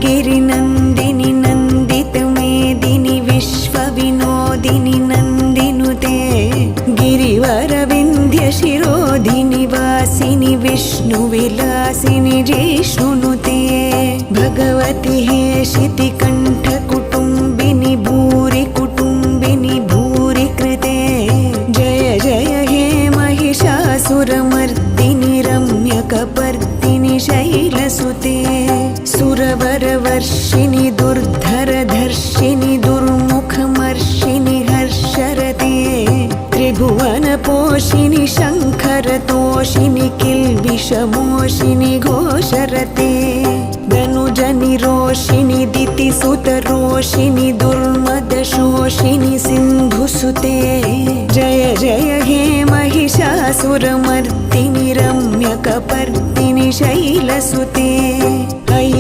गिरिनन्दिनि नन्दितमेदिनि विश्वविनोदिनि नन्दिनुते गिरिवरविन्ध्यशिरोधिनि वासिनि विष्णुविलासिनि जिष्णुनुते भगवति हेशितिकण्ठकुटुम्बिनि भूरि कुटुम्बिनि भूरि कृते जय जय हे महिषासुरमर्दिनि रम्यकपर्दिनि शैलसुते सुरवरवर्षिणि दुर्धरधर्षिणि दुर्मुखमर्षिणि हर्षरते त्रिभुवनपोषिणि शङ्खरतोषिणि किल्बिषमोषिणि घोषरते धनुजनिरोषिणि दितिसुतरोषिणि दुर्मदशोषिणि सिन्धुसुते जय जय हे महिषासुरमर्दिनि रम्यकपर्दिनि शैलसुते।